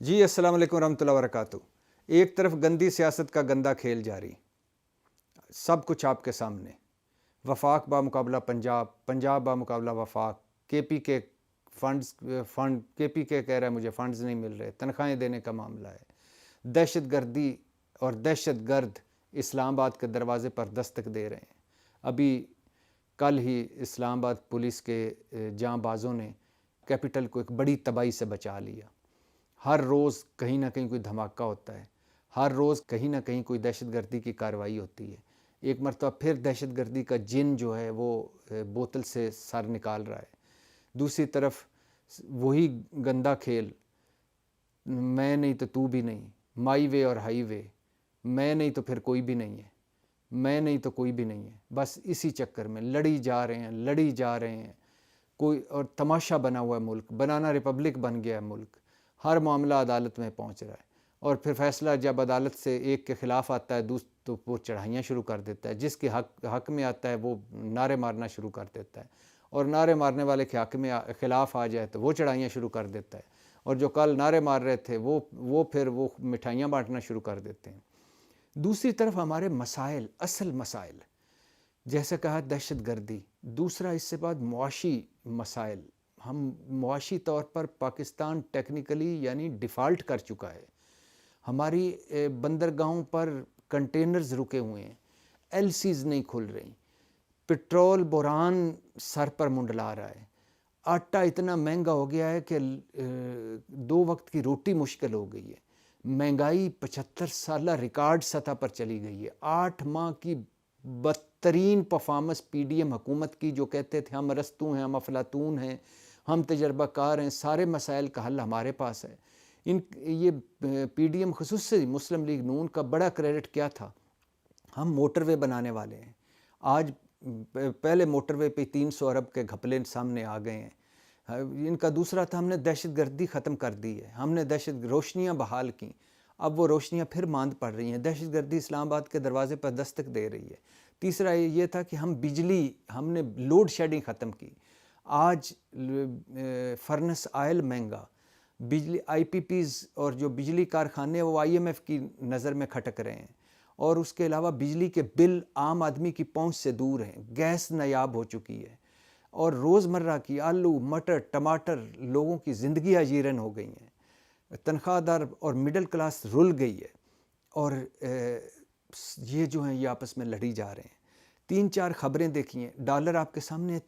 جی السلام علیکم ورحمۃ اللہ وبرکاتہ۔ ایک طرف گندی سیاست کا گندا کھیل جاری، سب کچھ آپ کے سامنے، وفاق بامقابلہ پنجاب، پنجاب بامقابلہ وفاق، کے پی کے کے پی کے کہہ رہا ہے مجھے فنڈز نہیں مل رہے، تنخواہیں دینے کا معاملہ ہے، دہشت گردی اور دہشت گرد اسلام آباد کے دروازے پر دستک دے رہے ہیں۔ ابھی کل ہی اسلام آباد پولیس کے جاں بازوں نے کیپٹل کو ایک بڑی تباہی سے بچا لیا۔ ہر روز کہیں نہ کہیں کوئی دھماکہ ہوتا ہے، ہر روز کہیں نہ کہیں کوئی دہشت گردی کی کارروائی ہوتی ہے۔ ایک مرتبہ پھر دہشت گردی کا جن جو ہے وہ بوتل سے سر نکال رہا ہے۔ دوسری طرف وہی گندا کھیل، میں نہیں تو تو بھی نہیں، مائی وے اور ہائی وے، میں نہیں تو پھر کوئی بھی نہیں ہے، میں نہیں تو کوئی بھی نہیں ہے، بس اسی چکر میں لڑی جا رہے ہیں کوئی، اور تماشا بنا ہوا ہے ملک، بنانا ریپبلک بن گیا ہے ملک، ہر معاملہ عدالت میں پہنچ رہا ہے، اور پھر فیصلہ جب عدالت سے ایک کے خلاف آتا ہے تو وہ چڑھائیاں شروع کر دیتا ہے، جس کے حق میں آتا ہے وہ نعرے مارنا شروع کر دیتا ہے، اور نعرے مارنے والے کے حق میں خلاف آ جائے تو وہ چڑھائیاں شروع کر دیتا ہے، اور جو کل نعرے مار رہے تھے وہ پھر مٹھائیاں بانٹنا شروع کر دیتے ہیں۔ دوسری طرف ہمارے مسائل، اصل مسائل، جیسے کہا دہشت گردی، دوسرا اس سے بعد معاشی مسائل، ہم معاشی طور پر پاکستان ٹیکنیکلی یعنی ڈیفالٹ کر چکا ہے۔ ہماری بندرگاہوں پر کنٹینرز رکے ہوئے ہیں، ایل سیز نہیں کھل رہی، پٹرول بحران سر پر منڈلا رہا ہے، آٹا اتنا مہنگا ہو گیا ہے کہ 2 وقت کی روٹی مشکل ہو گئی ہے، مہنگائی 75 سالہ ریکارڈ سطح پر چلی گئی ہے، 8 ماہ کی بدترین پرفارمنس پی ڈی ایم حکومت کی، جو کہتے تھے ہم ارسطو ہیں، ہم افلاطون ہیں، ہم تجربہ کار ہیں، سارے مسائل کا حل ہمارے پاس ہے۔ یہ پی ڈی ایم خصوصی مسلم لیگ نون کا بڑا کریڈٹ کیا تھا، ہم موٹر وے بنانے والے ہیں، آج پہلے موٹر وے پہ 300 ارب کے گھپلے سامنے آ گئے ہیں۔ ان کا دوسرا تھا ہم نے دہشت گردی ختم کر دی ہے، ہم نے روشنیاں بحال کیں، اب وہ روشنیاں پھر ماند پڑ رہی ہیں، دہشت گردی اسلام آباد کے دروازے پر دستک دے رہی ہے۔ تیسرا یہ تھا کہ ہم نے لوڈ شیڈنگ ختم کی، آج فرنس آئل مہنگا، بجلی آئی پی پیز اور جو بجلی کارخانے وہ آئی ایم ایف کی نظر میں کھٹک رہے ہیں، اور اس کے علاوہ بجلی کے بل عام آدمی کی پہنچ سے دور ہیں، گیس نایاب ہو چکی ہے، اور روزمرہ کی آلو مٹر ٹماٹر لوگوں کی زندگی اجیرن ہو گئی ہیں، تنخواہ دار اور مڈل کلاس رل گئی ہے، اور یہ جو ہیں یہ آپس میں لڑی جا رہے ہیں۔ 3-4 خبریں دیکھی ہیں، ڈالر آپ کے سامنے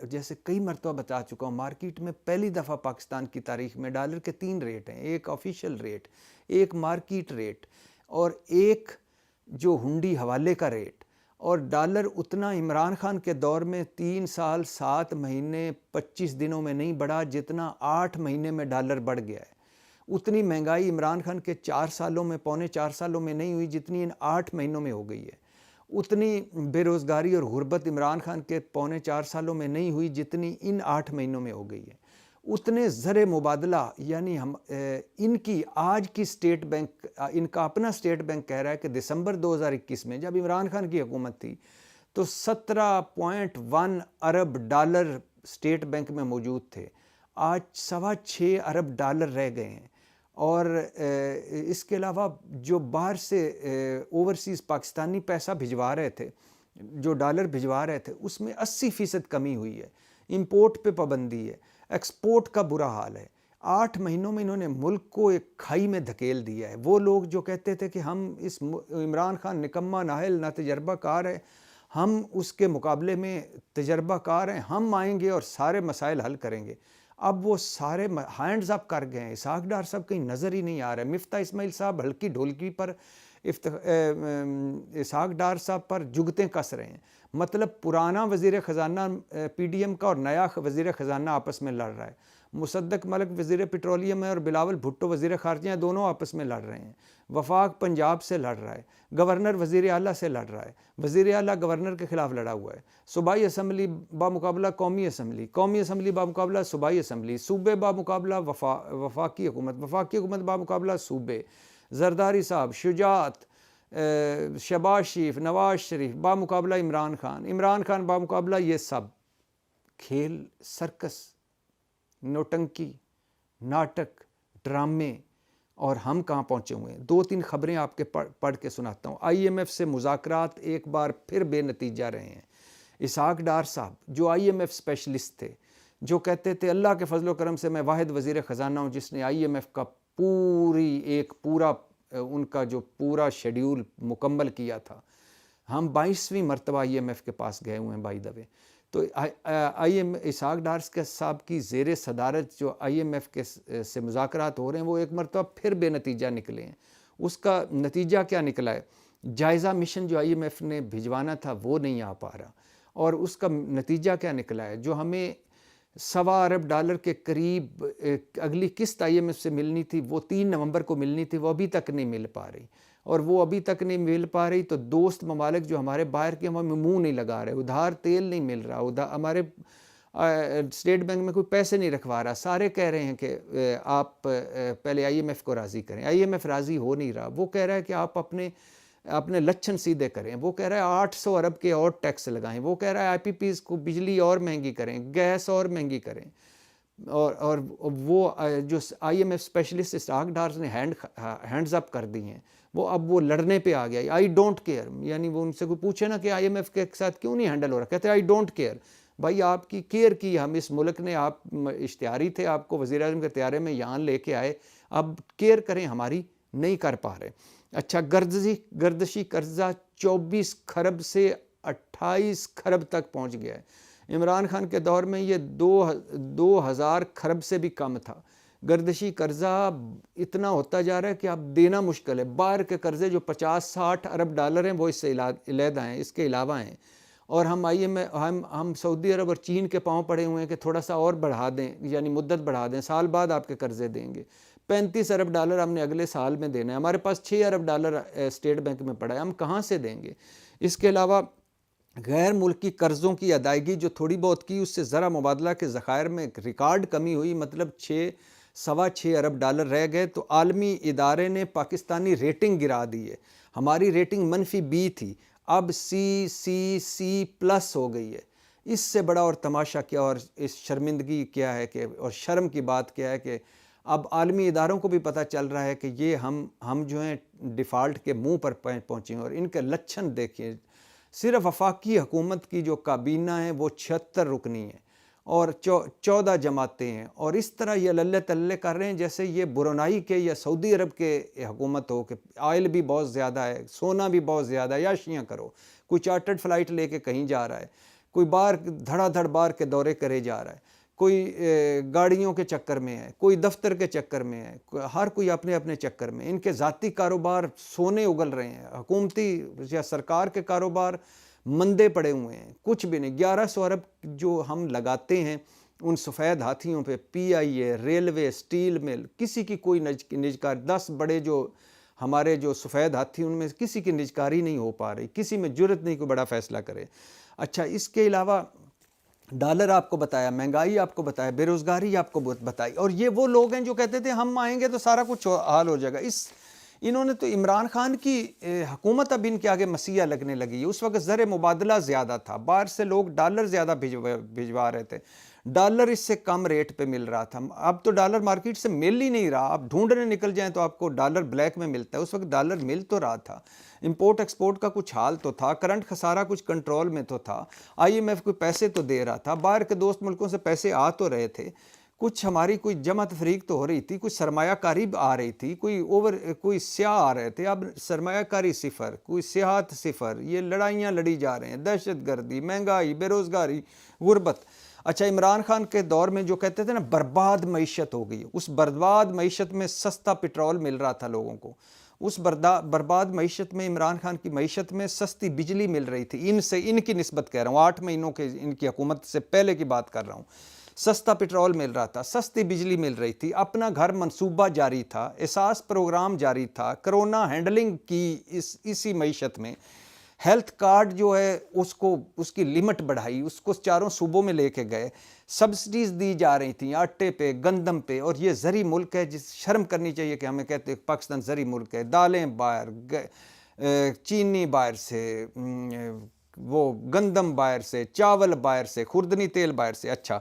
جیسے کئی مرتبہ بتا چکا ہوں، مارکیٹ میں پہلی دفعہ پاکستان کی تاریخ میں ڈالر کے 3 ریٹ ہیں، ایک آفیشیل ریٹ، ایک مارکیٹ ریٹ، اور ایک جو ہنڈی حوالے کا ریٹ، اور ڈالر اتنا عمران خان کے دور میں 3 سال 7 مہینے 25 دنوں میں نہیں بڑھا جتنا 8 مہینے میں ڈالر بڑھ گیا ہے۔ اتنی مہنگائی عمران خان کے 4 سالوں میں، پونے 4 سالوں میں نہیں ہوئی جتنی ان 8 مہینوں میں ہو گئی ہے۔ اتنی بے روزگاری اور غربت عمران خان کے پونے 4 سالوں میں نہیں ہوئی جتنی ان 8 مہینوں میں ہو گئی ہے۔ اتنے زر مبادلہ، یعنی ان کی آج کی اسٹیٹ بینک، ان کا اپنا اسٹیٹ بینک کہہ رہا ہے کہ دسمبر 2021 میں جب عمران خان کی حکومت تھی تو 17.1 ارب ڈالر اسٹیٹ بینک میں موجود تھے، آج 6.25 ارب ڈالر رہ گئے ہیں، اور اس کے علاوہ جو باہر سے اوورسیز پاکستانی پیسہ بھجوا رہے تھے، جو ڈالر بھجوا رہے تھے، اس میں 80% کمی ہوئی ہے، امپورٹ پہ پابندی ہے، ایکسپورٹ کا برا حال ہے۔ 8 مہینوں میں انہوں نے ملک کو ایک کھائی میں دھکیل دیا ہے۔ وہ لوگ جو کہتے تھے کہ ہم اس عمران خان نکمہ نااہل نہ تجربہ کار ہے، ہم اس کے مقابلے میں تجربہ کار ہیں، ہم آئیں گے اور سارے مسائل حل کریں گے، اب وہ سارے ہینڈز اپ کر گئے ہیں۔ اسحاق ڈار صاحب کہیں نظر ہی نہیں آ رہے، مفتاح اسماعیل صاحب ہلکی ڈھولکی پر اسحاق ڈار صاحب پر جگتیں کس رہے ہیں، مطلب پرانا وزیر خزانہ پی ڈی ایم کا اور نیا وزیر خزانہ آپس میں لڑ رہا ہے، مصدق ملک وزیر پیٹرولیم ہے اور بلاول بھٹو وزیر خارجہ ہیں، دونوں آپس میں لڑ رہے ہیں، وفاق پنجاب سے لڑ رہا ہے، گورنر وزیر اعلیٰ سے لڑ رہا ہے، وزیر اعلیٰ گورنر کے خلاف لڑا ہوا ہے، صوبائی اسمبلی بامقابلہ قومی اسمبلی، قومی اسمبلی بامقابلہ صوبائی اسمبلی، صوبے بامقابلہ وفاقی حکومت، وفاقی حکومت بامقابلہ صوبے، زرداری صاحب، شجاعت، شہباز شریف، نواز شریف بامقابلہ عمران خان، عمران خان بامقابلہ یہ سب کھیل، سرکس، نوٹنکی، ناٹک، ڈرامے، اور ہم کہاں پہنچے ہوئے ہیں. 2-3 خبریں آپ کے پڑھ کے سناتا ہوں. IMF سے مذاکرات ایک بار پھر بے نتیجہ رہے ہیں. اسحاق ڈار صاحب جو IMF اسپیشلسٹ تھے، جو کہتے تھے اللہ کے فضل و کرم سے میں واحد وزیر خزانہ ہوں جس نے IMF کا پورا ان کا جو پورا شیڈیول مکمل کیا تھا. ہم 22ویں مرتبہ IMF کے پاس گئے ہوئے ہیں بائی دا وے. تو اسحاق ڈار صاحب کی زیر صدارت جو IMF کے سے مذاکرات ہو رہے ہیں وہ ایک مرتبہ پھر بے نتیجہ نکلے ہیں. اس کا نتیجہ کیا نکلا ہے؟ جائزہ مشن جو IMF نے بھجوانا تھا وہ نہیں آ پا رہا. اور اس کا نتیجہ کیا نکلا ہے؟ جو ہمیں $1.25 ارب کے قریب اگلی قسط IMF سے ملنی تھی، وہ 3 نومبر کو ملنی تھی، وہ ابھی تک نہیں مل پا رہی. اور وہ ابھی تک نہیں مل پا رہی تو دوست ممالک جو ہمارے باہر کے ہمیں منہ نہیں لگا رہے. ادھار تیل نہیں مل رہا، ہمارے اسٹیٹ بینک میں کوئی پیسے نہیں رکھوا رہا. سارے کہہ رہے ہیں کہ آپ پہلے IMF کو راضی کریں. IMF راضی ہو نہیں رہا. وہ کہہ رہا ہے کہ آپ اپنے لچھن سیدھے کریں. وہ کہہ رہا ہے 800 ارب کے اور ٹیکس لگائیں. وہ کہہ رہا ہے IPPs کو بجلی اور مہنگی کریں، گیس اور مہنگی کریں. اور وہ جو IMF اسپیشلسٹ اسحاق ڈار نے ہینڈز اپ کر دی ہیں، وہ لڑنے پہ آ گیا. آئی ڈونٹ کیئر، یعنی وہ ان سے کوئی پوچھے نا کہ IMF کے ساتھ کیوں نہیں ہینڈل ہو رہا، کہتے ہیں آئی ڈونٹ کیئر. بھائی آپ کی کیئر کی ہم اس ملک نے، آپ اشتہاری تھے، آپ کو وزیر اعظم کے طیارے میں یہاں لے کے آئے، اب کیئر کریں ہماری، نہیں کر پا رہے. اچھا، گردشی قرضہ 24 کھرب سے 28 کھرب تک پہنچ گیا ہے. عمران خان کے دور میں یہ 2000 کھرب سے بھی کم تھا. گردشی قرضہ اتنا ہوتا جا رہا ہے کہ اب دینا مشکل ہے. باہر کے قرضے جو 50-60 ارب ڈالر ہیں وہ اس سے علیحدہ ہیں، اس کے علاوہ ہیں. اور ہم سعودی عرب اور چین کے پاؤں پڑے ہوئے ہیں کہ تھوڑا سا اور بڑھا دیں، یعنی مدت بڑھا دیں، سال بعد آپ کے قرضے دیں گے. 35 ارب ڈالر ہم نے اگلے سال میں دینا ہے. ہمارے پاس 6 ارب ڈالر اسٹیٹ بینک میں پڑا ہے، ہم کہاں سے دیں گے؟ اس کے علاوہ غیر ملکی قرضوں کی ادائیگی جو تھوڑی بہت کی، اس سے ذرا مبادلہ کے ذخائر میں ریکارڈ کمی ہوئی، مطلب 6.25 ارب ڈالر رہ گئے. تو عالمی ادارے نے پاکستانی ریٹنگ گرا دی ہے. ہماری ریٹنگ -B تھی، اب C++ ہو گئی ہے. اس سے بڑا اور تماشا کیا اور اس شرمندگی کیا ہے کہ، اور شرم کی بات کیا ہے کہ اب عالمی اداروں کو بھی پتہ چل رہا ہے کہ یہ ہم جو ہیں ڈیفالٹ کے منہ پر پہنچے ہیں. اور ان کے لچھن دیکھیں، صرف وفاقی حکومت کی جو کابینہ ہیں وہ 76 رکنی ہیں اور 14 جماعتیں ہیں. اور اس طرح یہ للے تلے کر رہے ہیں جیسے یہ برونائی کے یا سعودی عرب کے حکومت ہو کہ آئل بھی بہت زیادہ ہے، سونا بھی بہت زیادہ ہے، یاشیاں کرو. کوئی چارٹرڈ فلائٹ لے کے کہیں جا رہا ہے، کوئی باہر دھڑا دھڑ باہر کے دورے کرے جا رہا ہے، کوئی گاڑیوں کے چکر میں ہے، کوئی دفتر کے چکر میں ہے، ہر کوئی اپنے اپنے چکر میں. ان کے ذاتی کاروبار سونے اگل رہے ہیں، حکومتی یا سرکار کے کاروبار مندے پڑے ہوئے ہیں، کچھ بھی نہیں. 1100 ارب جو ہم لگاتے ہیں ان سفید ہاتھیوں پہ، PIA، ریلوے، سٹیل مل، کسی کی کوئی نجکاری. 10 بڑے جو ہمارے جو سفید ہاتھی ان میں کسی کی نجکاری نہیں ہو پا رہی، کسی میں جرت نہیں کوئی بڑا فیصلہ کرے. اچھا، اس کے علاوہ ڈالر آپ کو بتایا، مہنگائی آپ کو بتایا، بے روزگاری آپ کو بتائی. اور یہ وہ لوگ ہیں جو کہتے تھے ہم آئیں گے تو سارا کچھ حال ہو جائے گا. انہوں نے تو عمران خان کی حکومت اب ان کے آگے مسیح لگنے لگی ہے. اس وقت زر مبادلہ زیادہ تھا، باہر سے لوگ ڈالر زیادہ بھجوا رہے تھے، ڈالر اس سے کم ریٹ پہ مل رہا تھا. اب تو ڈالر مارکیٹ سے مل ہی نہیں رہا. آپ ڈھونڈنے نکل جائیں تو آپ کو ڈالر بلیک میں ملتا ہے. اس وقت ڈالر مل تو رہا تھا، امپورٹ ایکسپورٹ کا کچھ حال تو تھا، کرنٹ خسارہ کچھ کنٹرول میں تو تھا، IMF کوئی پیسے تو دے رہا تھا، باہر کے دوست ملکوں سے پیسے آ تو رہے تھے، کچھ ہماری کوئی جمع تفریق تو ہو رہی تھی، کچھ سرمایہ کاری آ رہی تھی، کوئی سیاح آ رہے تھے. اب سرمایہ کاری صفر، کوئی سیاحت صفر، یہ لڑائیاں لڑی جا رہے ہیں، دہشت گردی، مہنگائی، بے روزگاری، غربت. اچھا، عمران خان کے دور میں جو کہتے تھے نا برباد معیشت ہو گئی، اس برباد معیشت میں سستا پٹرول مل رہا تھا لوگوں کو. اس برباد معیشت میں، عمران خان کی معیشت میں سستی بجلی مل رہی تھی. ان کی نسبت کہہ رہا ہوں، 8 مہینوں کے ان کی حکومت سے پہلے کی بات کر رہا ہوں. سستا پٹرول مل رہا تھا، سستی بجلی مل رہی تھی، اپنا گھر منصوبہ جاری تھا، احساس پروگرام جاری تھا، کرونا ہینڈلنگ کی اسی معیشت میں. ہیلتھ کارڈ جو ہے اس کی لمٹ بڑھائی، اس کو 4 صوبوں میں لے کے گئے، سبسڈیز دی جا رہی تھیں آٹے پہ، گندم پہ. اور یہ زرعی ملک ہے، جس شرم کرنی چاہیے کہ ہمیں کہتے ہیں پاکستان زرعی ملک ہے. دالیں باہر، چینی باہر سے، وہ گندم باہر سے، چاول باہر سے، خوردنی تیل باہر سے. اچھا،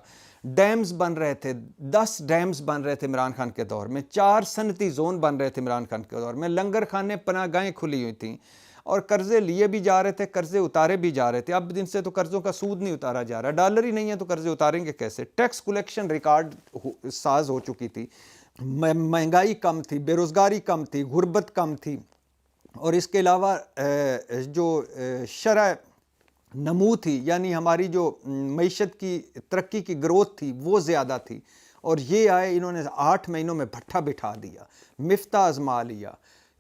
ڈیمز بن رہے تھے، 10 ڈیمز بن رہے تھے عمران خان کے دور میں، 4 صنعتی زون بن رہے تھے عمران خان کے دور میں، لنگر خانے پناہ گاہیں کھلی ہوئی تھیں، اور قرضے لیے بھی جا رہے تھے، قرضے اتارے بھی جا رہے تھے۔ اب ان سے تو قرضوں کا سود نہیں اتارا جا رہا، ڈالر ہی نہیں ہے تو قرضے اتاریں گے کیسے؟ ٹیکس کلیکشن ریکارڈ ساز ہو چکی تھی، مہنگائی کم تھی، بے روزگاری کم تھی، غربت کم تھی، اور اس کے علاوہ جو شرح نمو تھی، یعنی ہماری جو معیشت کی ترقی کی گروتھ تھی وہ زیادہ تھی۔ اور یہ آئے، انہوں نے 8 مہینوں میں بھٹا بٹھا دیا، مفتاح آزما لیا،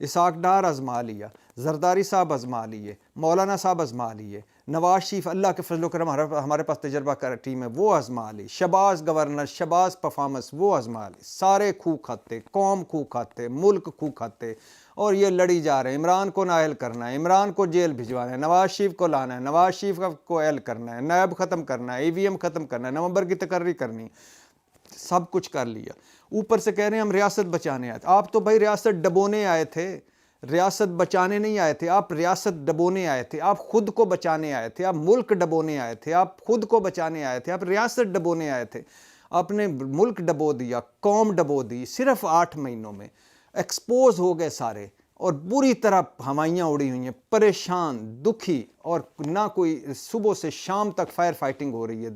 اسحاق ڈار آزما لیا، زرداری صاحب آزما لیے، مولانا صاحب آزما لیے، نواز شریف اللہ کے فضل و کرم ہمارے پاس تجربہ کار ٹیم ہے وہ آزما لی، شہباز گورنر، شہباز پرفارمنس وہ آزما لی، سارے کھو کھاتے، قوم کھو کھاتے، ملک کھو کھاتے، اور یہ لڑی جا رہے ہیں۔ عمران کو نااہل کرنا ہے، عمران کو جیل بھجوانا ہے، نواز شریف کو لانا ہے، نواز شریف کو اہل کرنا ہے، نیب ختم کرنا ہے، ای وی ایم ختم کرنا ہے، نومبر کی تقرری کرنی، سب کچھ کر لیا۔ اوپر سے کہہ رہے ہیں ہم ریاست بچانے آئے تھے۔ آپ تو بھائی ریاست ڈبونے آئے تھے، ریاست بچانے نہیں آئے تھے، آپ ریاست ڈبونے آئے تھے، آپ خود کو بچانے آئے تھے، آپ ملک ڈبونے آئے تھے، آپ خود کو بچانے آئے تھے، آپ ریاست ڈبونے آئے تھے، آپ نے ملک ڈبو دیا، قوم ڈبو دی، صرف 8 مہینوں میں ایکسپوز ہو گئے سارے، اور بری طرح ہوائیاں اڑی ہوئی ہیں، پریشان، دکھی، اور نہ کوئی صبح سے شام تک فائر فائٹنگ ہو رہی ہے۔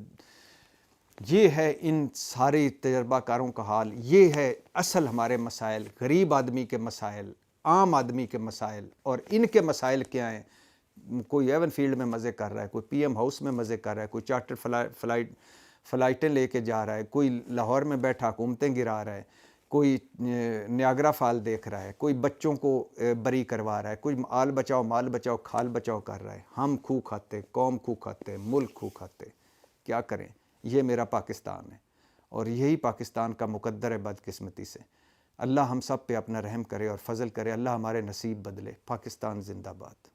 یہ ہے ان سارے تجربہ کاروں کا حال، یہ ہے اصل ہمارے مسائل، غریب آدمی کے مسائل، عام آدمی کے مسائل۔ اور ان کے مسائل کیا ہیں؟ کوئی ایون فیلڈ میں مزے کر رہا ہے، کوئی پی ایم ہاؤس میں مزے کر رہا ہے، کوئی چارٹر فلائٹیں لے کے جا رہا ہے، کوئی لاہور میں بیٹھا حکومتیں گرا رہا ہے، کوئی نیاگرا فال دیکھ رہا ہے، کوئی بچوں کو بری کروا رہا ہے، کوئی آل بچاؤ مال بچاؤ کھال بچاؤ کر رہا ہے۔ ہم کھو کھاتے، قوم کھو کھاتے، ملک کھو کھاتے، کیا کریں؟ یہ میرا پاکستان ہے، اور یہی پاکستان کا مقدر ہے بدقسمتی سے۔ اللہ ہم سب پہ اپنا رحم کرے اور فضل کرے، اللہ ہمارے نصیب بدلے۔ پاکستان زندہ باد۔